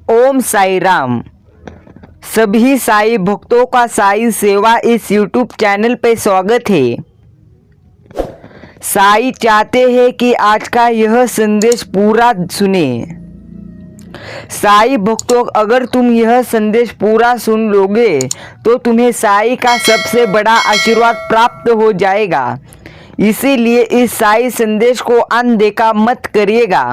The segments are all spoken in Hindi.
ओम साई राम। सभी साई भक्तों का साई सेवा इस यूट्यूब चैनल पे स्वागत है। साई चाहते हैं कि आज का यह संदेश पूरा सुने। साई भक्तों, अगर तुम यह संदेश पूरा सुन लोगे तो तुम्हें साई का सबसे बड़ा आशीर्वाद प्राप्त हो जाएगा। इसीलिए इस साई संदेश को अनदेखा मत करिएगा।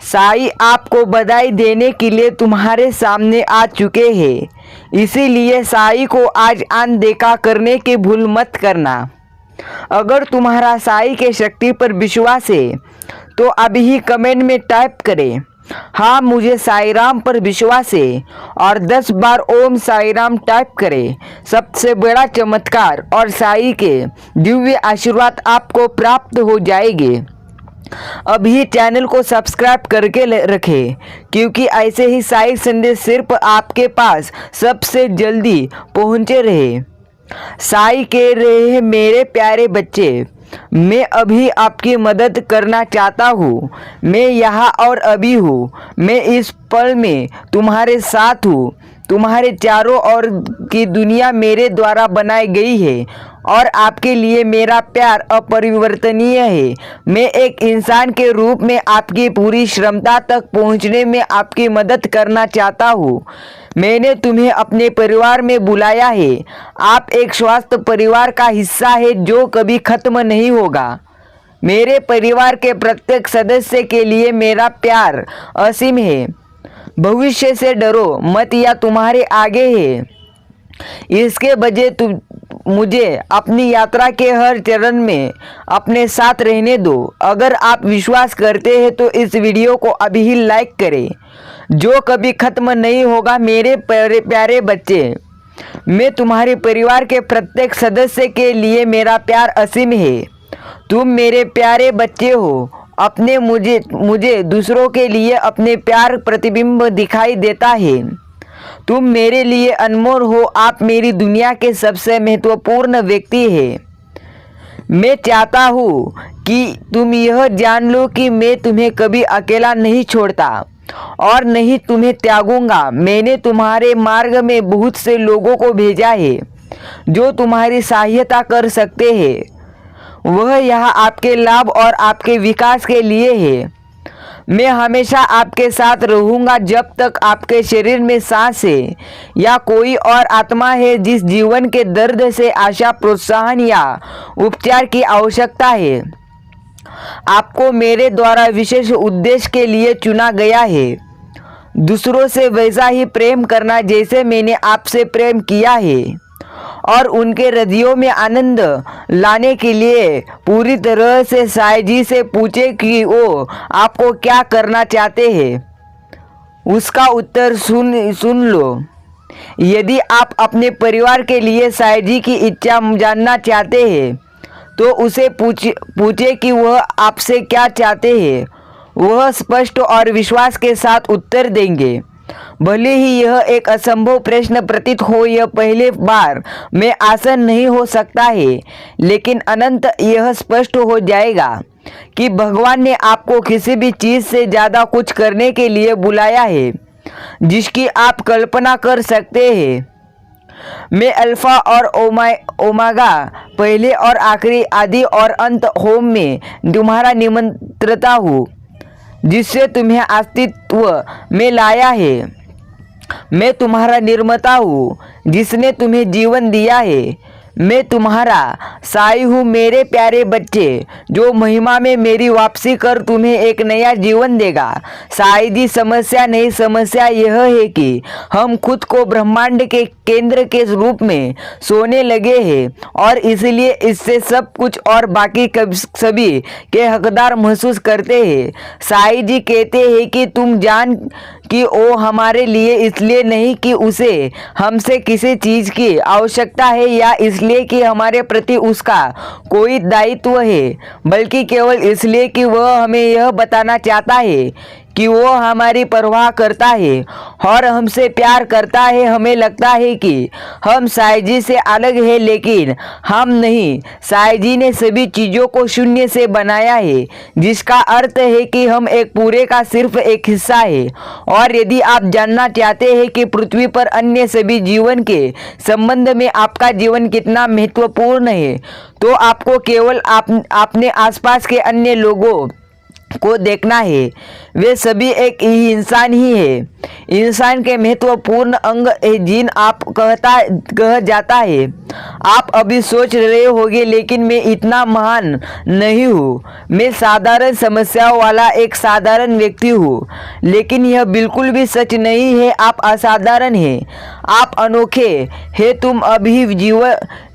साई आपको बधाई देने के लिए तुम्हारे सामने आ चुके हैं, इसीलिए साई को आज अनदेखा करने की भूल मत करना। अगर तुम्हारा साई के शक्ति पर विश्वास है तो अभी ही कमेंट में टाइप करें, हाँ मुझे साई राम पर विश्वास है, और 10 बार ओम साई राम टाइप करें। सबसे बड़ा चमत्कार और साई के दिव्य आशीर्वाद आपको प्राप्त हो जाएंगे। अभी चैनल को सब्सक्राइब करके रखें, क्योंकि ऐसे ही साई संदेश सिर्फ आपके पास सबसे जल्दी पहुंचे रहे। साई कह रहे हैं, मेरे प्यारे बच्चे, मैं अभी आपकी मदद करना चाहता हूँ। मैं यहाँ और अभी हूँ। मैं इस पल में तुम्हारे साथ हूँ। तुम्हारे चारों ओर की दुनिया मेरे द्वारा बनाई गई है और आपके लिए मेरा प्यार अपरिवर्तनीय है। मैं एक इंसान के रूप में आपकी पूरी क्षमता तक पहुंचने में आपकी मदद करना चाहता हूं। मैंने तुम्हें अपने परिवार में बुलाया है। आप एक स्वस्थ परिवार का हिस्सा है जो कभी खत्म नहीं होगा। मेरे परिवार के प्रत्येक सदस्य के लिए मेरा प्यार असीम है। भविष्य से डरो मत, या तुम्हारे आगे है। इसके बजाय मुझे अपनी यात्रा के हर चरण में अपने साथ रहने दो। अगर आप विश्वास करते हैं तो इस वीडियो को अभी ही लाइक करें, जो कभी खत्म नहीं होगा। मेरे प्यारे बच्चे, मैं तुम्हारे परिवार के प्रत्येक सदस्य के लिए मेरा प्यार असीम है। तुम मेरे प्यारे बच्चे हो। अपने मुझे दूसरों के लिए अपने प्यार प्रतिबिंब दिखाई देता है। तुम मेरे लिए अनमोल हो। आप मेरी दुनिया के सबसे महत्वपूर्ण व्यक्ति हैं। मैं चाहता हूँ कि तुम यह जान लो कि मैं तुम्हें कभी अकेला नहीं छोड़ता और नहीं तुम्हें त्यागूंगा। मैंने तुम्हारे मार्ग में बहुत से लोगों को भेजा है जो तुम्हारी सहायता कर सकते हैं। वह यहाँ आपके लाभ और आपके विकास के लिए है। मैं हमेशा आपके साथ रहूँगा जब तक आपके शरीर में सांस है या कोई और आत्मा है जिस जीवन के दर्द से आशा, प्रोत्साहन या उपचार की आवश्यकता है। आपको मेरे द्वारा विशेष उद्देश्य के लिए चुना गया है। दूसरों से वैसा ही प्रेम करना जैसे मैंने आपसे प्रेम किया है, और उनके हृदयों में आनंद लाने के लिए पूरी तरह से साई जी से पूछे कि वो आपको क्या करना चाहते हैं। उसका उत्तर सुन लो। यदि आप अपने परिवार के लिए साई जी की इच्छा जानना चाहते हैं तो उसे पूछे कि वह आपसे क्या चाहते हैं। वह स्पष्ट और विश्वास के साथ उत्तर देंगे। भले ही यह एक असंभव प्रश्न प्रतीत हो, यह पहले बार में आसान नहीं हो सकता है, लेकिन अनंत यह स्पष्ट हो जाएगा कि भगवान ने आपको किसी भी चीज़ से ज़्यादा कुछ करने के लिए बुलाया है जिसकी आप कल्पना कर सकते हैं। मैं अल्फा और ओमेगा, पहले और आखिरी, आदि और अंत होम में तुम्हारा निमंत्रता हूँ, जिससे तुम्हें अस्तित्व में लाया है। मैं तुम्हारा निर्माता हूँ जिसने तुम्हें जीवन दिया है। मैं तुम्हारा साई हूँ मेरे प्यारे बच्चे, जो महिमा में मेरी वापसी कर तुम्हें एक नया जीवन देगा। साई जी, समस्या नहीं, समस्या यह है कि हम खुद को ब्रह्मांड के केंद्र के रूप में सोने लगे हैं और इसलिए इससे सब कुछ और बाकी सभी के हकदार महसूस करते हैं। साई जी कहते हैं कि तुम जान कि वो हमारे लिए इसलिए नहीं कि उसे हमसे किसी चीज़ की आवश्यकता है या इसलिए कि हमारे प्रति उसका कोई दायित्व है, बल्कि केवल इसलिए कि वह हमें यह बताना चाहता है कि वो हमारी परवाह करता है और हमसे प्यार करता है। हमें लगता है कि हम साईं जी से अलग है, लेकिन हम नहीं। साईं जी ने सभी चीज़ों को शून्य से बनाया है, जिसका अर्थ है कि हम एक पूरे का सिर्फ एक हिस्सा है। और यदि आप जानना चाहते हैं कि पृथ्वी पर अन्य सभी जीवन के संबंध में आपका जीवन कितना महत्वपूर्ण है, तो आपको केवल अपने आसपास के अन्य लोगों को देखना है। वे सभी एक ही इंसान ही है। इंसान के महत्वपूर्ण अंग जिन आप कह जाता है। आप अभी सोच रहे होंगे, लेकिन मैं इतना महान नहीं हूँ, मैं साधारण समस्याओं वाला एक साधारण व्यक्ति हूँ। लेकिन यह बिल्कुल भी सच नहीं है। आप असाधारण हैं, आप अनोखे हैं। तुम अभी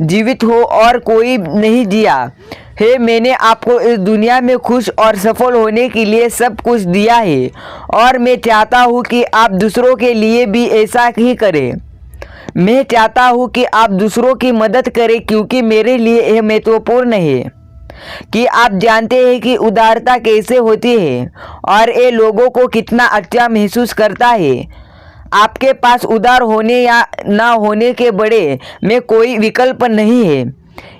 जीवित हो और कोई नहीं जिया है। मैंने आपको इस दुनिया में खुश और सफल होने के लिए सब कुछ दिया है, और मैं चाहता हूँ कि आप दूसरों के लिए भी ऐसा ही करें। मैं चाहता हूँ कि आप दूसरों की मदद करें, क्योंकि मेरे लिए यह महत्वपूर्ण है कि आप जानते हैं कि उदारता कैसे होती है और ये लोगों को कितना अच्छा महसूस करता है। आपके पास उदार होने या ना होने के बड़े में कोई विकल्प नहीं है।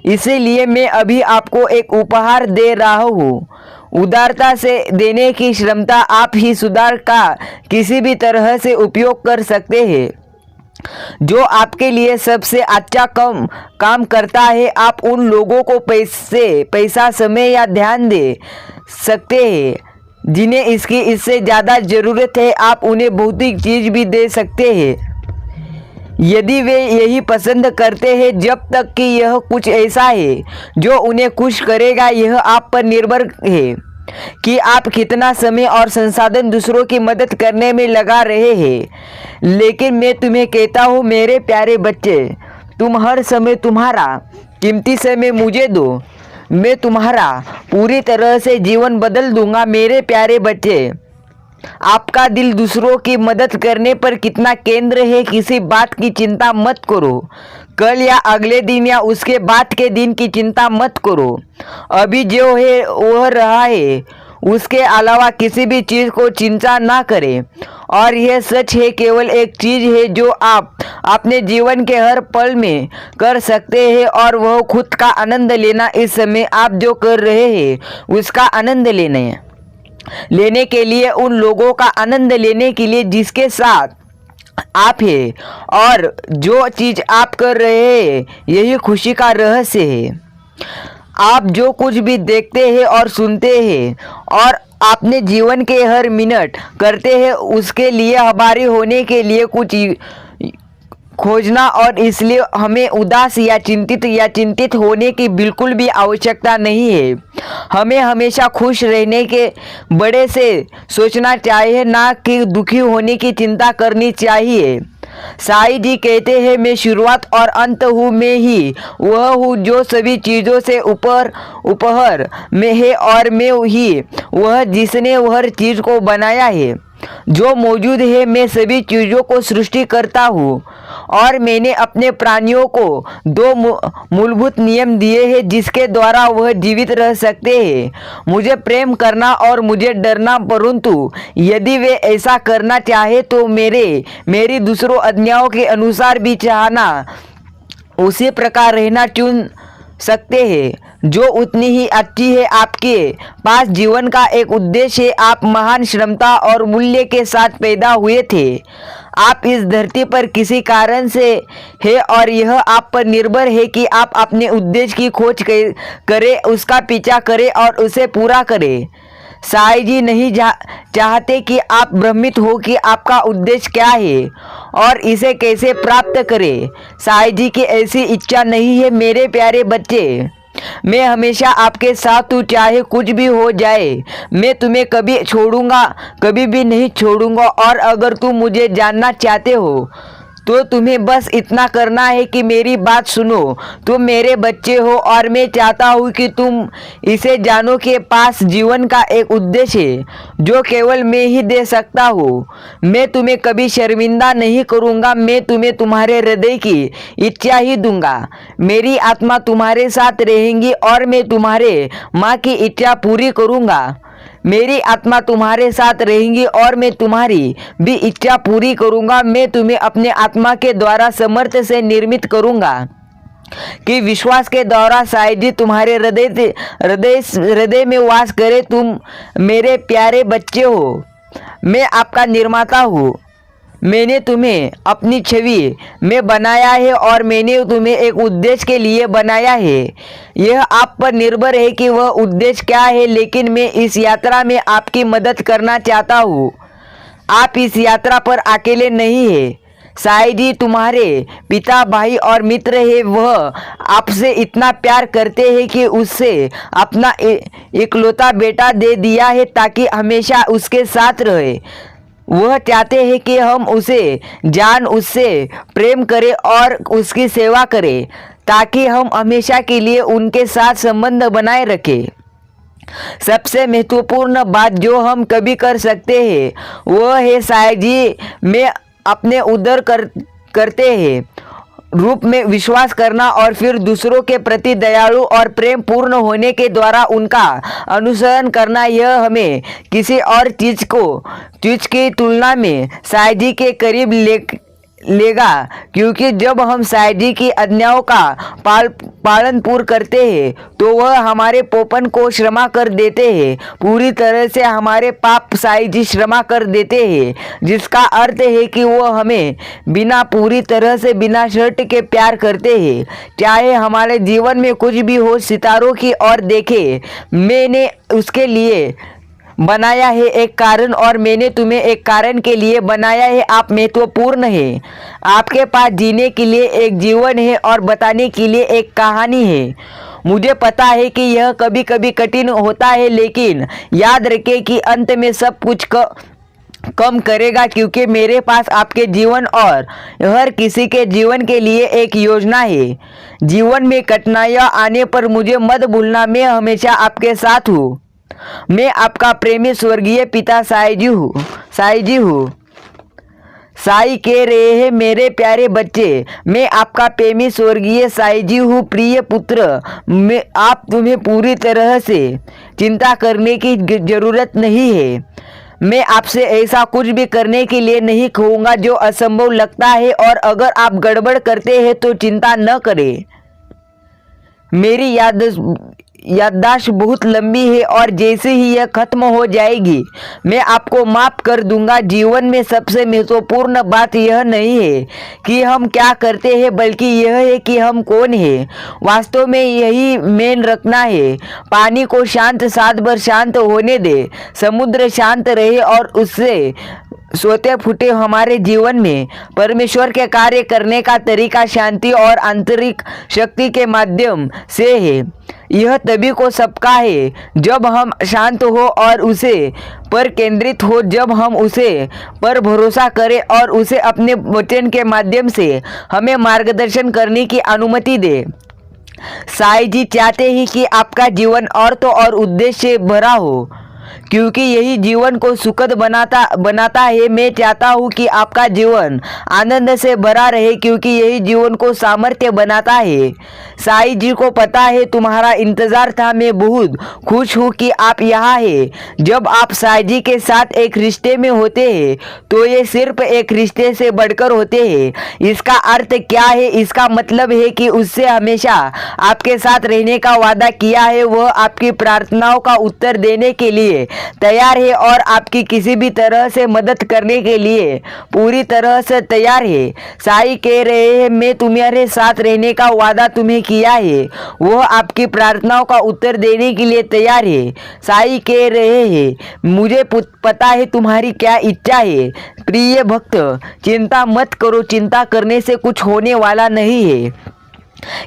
इसीलिए मैं अभी आपको एक उपहार दे रहा हूँ। उदारता से देने की क्षमता आप ही सुधार का किसी भी तरह से उपयोग कर सकते हैं। जो आपके लिए सबसे अच्छा काम करता है, आप उन लोगों को पैसा, समय या ध्यान दे सकते हैं जिन्हें इससे ज़्यादा ज़रूरत है। आप उन्हें भौतिक चीज़ भी दे सकते हैं यदि वे यही पसंद करते हैं, जब तक कि यह कुछ ऐसा है जो उन्हें खुश करेगा। यह आप पर निर्भर है कि आप कितना समय और संसाधन दूसरों की मदद करने में लगा रहे हैं। लेकिन मैं तुम्हें कहता हूँ, मेरे प्यारे बच्चे, तुम हर समय तुम्हारा कीमती समय मुझे दो। मैं तुम्हारा पूरी तरह से जीवन बदल दूंगा। मेरे प्यारे बच्चे, आपका दिल दूसरों की मदद करने पर कितना केंद्र है, किसी बात की चिंता मत करो। कल या अगले दिन या उसके बाद के दिन की चिंता मत करो। अभी जो है वह रहा है, उसके अलावा किसी भी चीज़ को चिंता ना करें। और यह सच है, केवल एक चीज़ है जो आप अपने जीवन के हर पल में कर सकते हैं, और वह खुद का आनंद लेना। इस समय आप जो कर रहे हैं उसका आनंद लेने के लिए, उन लोगों का आनंद लेने के लिए जिसके साथ आप हैं, और जो चीज़ आप कर रहे हैं यही खुशी का रहस्य है। आप जो कुछ भी देखते हैं और सुनते हैं और अपने जीवन के हर मिनट करते हैं, उसके लिए हमारे होने के लिए कुछ खोजना, और इसलिए हमें उदास या चिंतित होने की बिल्कुल भी आवश्यकता नहीं है। हमें हमेशा खुश रहने के बड़े से सोचना चाहिए, ना कि दुखी होने की चिंता करनी चाहिए। साईं जी कहते हैं, मैं शुरुआत और अंत हूँ। मैं ही वह हूँ जो सभी चीज़ों से ऊपर में है, और मैं ही वह जिसने हर चीज़ को बनाया है। जो मौजूद है, मैं सभी चीज़ों को सृष्टि करता हूँ, और मैंने अपने प्राणियों को दो मूलभूत नियम दिए हैं जिसके द्वारा वह जीवित रह सकते हैं, मुझे प्रेम करना और मुझे डरना। परंतु यदि वे ऐसा करना चाहे तो मेरी दूसरों आज्ञाओं के अनुसार भी चाहना, उसी प्रकार रहना चुन सकते हैं जो उतनी ही अच्छी है। आपके पास जीवन का एक उद्देश्य है। आप महान क्षमता और मूल्य के साथ पैदा हुए थे। आप इस धरती पर किसी कारण से है, और यह आप पर निर्भर है कि आप अपने उद्देश्य की खोज करें, उसका पीछा करें और उसे पूरा करें। साईं जी नहीं चाहते कि आप भ्रमित हो कि आपका उद्देश्य क्या है और इसे कैसे प्राप्त करें। साईं जी की ऐसी इच्छा नहीं है। मेरे प्यारे बच्चे, मैं हमेशा आपके साथ हूँ, चाहे कुछ भी हो जाए। मैं तुम्हें कभी कभी भी नहीं छोड़ूंगा। और अगर तुम मुझे जानना चाहते हो तो तुम्हें बस इतना करना है कि मेरी बात सुनो। तुम मेरे बच्चे हो, और मैं चाहता हूँ कि तुम इसे जानो कि पास जीवन का एक उद्देश्य है जो केवल मैं ही दे सकता हूँ। मैं तुम्हें कभी शर्मिंदा नहीं करूँगा। मैं तुम्हें तुम्हारे हृदय की इच्छा ही दूंगा। मेरी आत्मा तुम्हारे साथ रहेगी, और मैं तुम्हारे माँ की इच्छा पूरी करूँगा। मेरी आत्मा तुम्हारे साथ रहेगी और मैं तुम्हारी भी इच्छा पूरी करूँगा। मैं तुम्हें अपने आत्मा के द्वारा समर्थ से निर्मित करूँगा कि विश्वास के द्वारा साईं जी तुम्हारे हृदय में वास करे। तुम मेरे प्यारे बच्चे हो, मैं आपका निर्माता हूँ। मैंने तुम्हें अपनी छवि में बनाया है और मैंने तुम्हें एक उद्देश्य के लिए बनाया है। यह आप पर निर्भर है कि वह उद्देश्य क्या है, लेकिन मैं इस यात्रा में आपकी मदद करना चाहता हूँ। आप इस यात्रा पर अकेले नहीं हैं। साईं जी तुम्हारे पिता, भाई और मित्र है। वह आपसे इतना प्यार करते हैं कि उससे अपना इकलौता बेटा दे दिया है ताकि हमेशा उसके साथ रहे। वह चाहते हैं कि हम उसे उससे प्रेम करें और उसकी सेवा करें ताकि हम हमेशा के लिए उनके साथ संबंध बनाए रखें। सबसे महत्वपूर्ण बात जो हम कभी कर सकते हैं वह है साईं जी में अपने उदर करते हैं रूप में विश्वास करना और फिर दूसरों के प्रति दयालु और प्रेम पूर्ण होने के द्वारा उनका अनुसरण करना। यह हमें किसी और चीज़ की तुलना में साईं जी के करीब लेगा, क्योंकि जब हम साईं जी की आज्ञाओं का पालन पूर्ण करते हैं तो वह हमारे पोपन को क्षमा कर देते हैं। पूरी तरह से हमारे पाप साईं जी क्षमा कर देते हैं, जिसका अर्थ है कि वह हमें पूरी तरह से बिना शर्त के प्यार करते हैं। चाहे हमारे जीवन में कुछ भी हो, सितारों की ओर देखें। मैंने उसके लिए बनाया है एक कारण और मैंने तुम्हें एक कारण के लिए बनाया है। आप महत्वपूर्ण है। आपके पास जीने के लिए एक जीवन है और बताने के लिए एक कहानी है। मुझे पता है कि यह कभी कभी कठिन होता है, लेकिन याद रखें कि अंत में सब कुछ कम करेगा, क्योंकि मेरे पास आपके जीवन और हर किसी के जीवन के लिए एक योजना है। जीवन में कठिनाइयाँ आने पर मुझे मत भूलना, मैं हमेशा आपके साथ हूँ। मैं आपका प्रेमी स्वर्गीय पिता साईं जी हूँ। साईं कह रहे हैं, मेरे प्यारे बच्चे, मैं आपका प्रेमी स्वर्गीय साईं जी हूँ। प्रिय पुत्र, आप तुम्हें पूरी तरह से चिंता करने की जरूरत नहीं है। मैं आपसे ऐसा कुछ भी करने के लिए नहीं कहूँगा जो असंभव लगता है, और अगर आप गड़बड़ करते हैं तो चिंता न करें। मेरी याददाश्त बहुत लंबी है और जैसे ही यह खत्म हो जाएगी मैं आपको माफ कर दूंगा। जीवन में सबसे महत्वपूर्ण बात यह नहीं है कि हम क्या करते हैं, बल्कि यह है कि हम कौन हैं। वास्तव में यही मेन रखना है। पानी को सात बार शांत होने दे, समुद्र शांत रहे और उससे सोते फूटे हमारे जीवन में परमेश्वर के कार्य करने का तरीका शांति और आंतरिक शक्ति के माध्यम से है। यह तभी को सबका है जब हम शांत हो और उसे पर केंद्रित हो, जब हम उसे पर भरोसा करें और उसे अपने वचन के माध्यम से हमें मार्गदर्शन करने की अनुमति दे। साईं जी चाहते हैं कि आपका जीवन अर्थ और उद्देश्य से भरा हो, क्योंकि यही जीवन को सुखद बनाता है। मैं चाहता हूँ कि आपका जीवन आनंद से भरा रहे, क्योंकि यही जीवन को सामर्थ्य बनाता है। साईं जी को पता है तुम्हारा इंतजार था। मैं बहुत खुश हूँ कि आप यहाँ हैं। जब आप साईं जी के साथ एक रिश्ते में होते हैं तो ये सिर्फ एक रिश्ते से बढ़कर होते हैं। इसका अर्थ क्या है? इसका मतलब है कि उससे हमेशा आपके साथ रहने का वादा किया है। वह आपकी प्रार्थनाओं का उत्तर देने के लिए तैयार है और आपकी किसी भी तरह से मदद करने के लिए पूरी तरह से तैयार है। साईं कह रहे हैं, मैं तुम्हारे साथ रहने का वादा तुम्हें किया है। वह आपकी प्रार्थनाओं का उत्तर देने के लिए तैयार है। साईं कह रहे हैं, मुझे पता है तुम्हारी क्या इच्छा है। प्रिय भक्त, चिंता मत करो। चिंता करने से कुछ होने वाला नहीं है।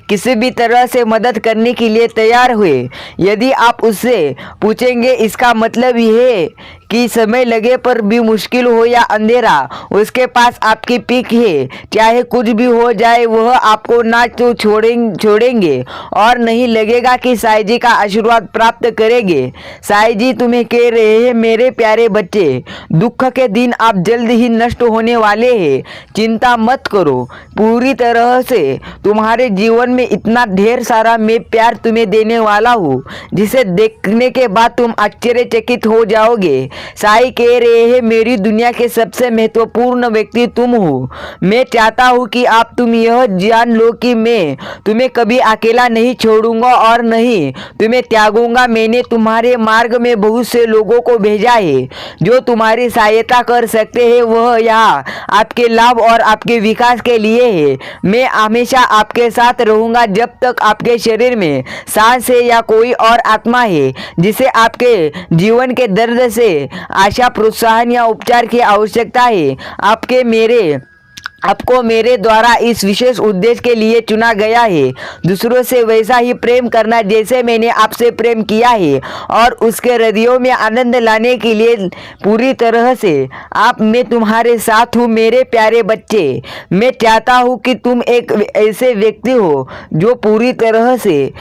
किसी भी तरह से मदद करने के लिए तैयार हुए। यदि आप उससे पूछेंगे, इसका मतलब यह है कि समय लगे पर भी मुश्किल हो या अंधेरा, उसके पास आपकी पीक है। चाहे कुछ भी हो जाए वह आपको ना तो छोड़ेंगे और नहीं लगेगा कि साईं जी का आशीर्वाद प्राप्त करेंगे। साईं जी तुम्हें कह रहे हैं, मेरे प्यारे बच्चे, दुख के दिन आप जल्द ही नष्ट होने वाले हैं। चिंता मत करो, पूरी तरह से तुम्हारे जीवन में इतना ढेर सारा मैं प्यार तुम्हें देने वाला हूँ जिसे देखने के बाद तुम आश्चर्यचकित हो जाओगे। साईं कह रहे हैं, मेरी दुनिया के सबसे महत्वपूर्ण व्यक्ति तुम हो। मैं चाहता हूँ कि तुम यह जान लो कि मैं तुम्हें कभी अकेला नहीं छोड़ूंगा और नहीं तुम्हें त्यागूंगा। मैंने तुम्हारे मार्ग में बहुत से लोगों को भेजा है जो तुम्हारी सहायता कर सकते हैं। वह यहाँ आपके लाभ और आपके विकास के लिए है। मैं हमेशा आपके साथ रहूंगा जब तक आपके शरीर में सांस है या कोई और आत्मा है जिसे आपके जीवन के दर्द से आशा, प्रोत्साहन या उपचार की आवश्यकता है। आपको मेरे द्वारा इस विशेष उद्देश्य के लिए चुना गया है। दूसरों से वैसा ही प्रेम करना जैसे मैंने आपसे प्रेम किया है और उसके हृदयों में आनंद लाने के लिए पूरी तरह से मैं तुम्हारे साथ हूँ। मेरे प्यारे बच्चे, मैं चाहता हूँ कि तुम एक ऐसे व्यक्ति हो जो पूरी तरह से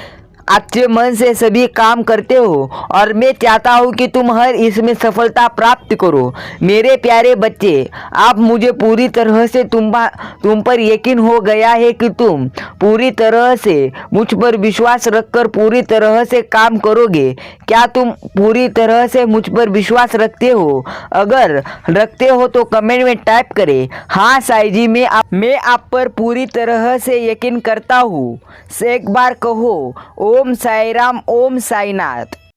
अच्छे मन से सभी काम करते हो और मैं चाहता हूँ कि तुम हर इसमें सफलता प्राप्त करो। मेरे प्यारे बच्चे, आप मुझे पूरी तरह से तुम पर यकीन हो गया है कि तुम पूरी तरह से मुझ पर विश्वास रखकर पूरी तरह से काम करोगे। क्या तुम पूरी तरह से मुझ पर विश्वास रखते हो? अगर रखते हो तो कमेंट में टाइप करें, हाँ साईं जी, मैं आप पर पूरी तरह से यकीन करता हूँ। एक बार कहो, ओम साई राम, ओम साईनाथ।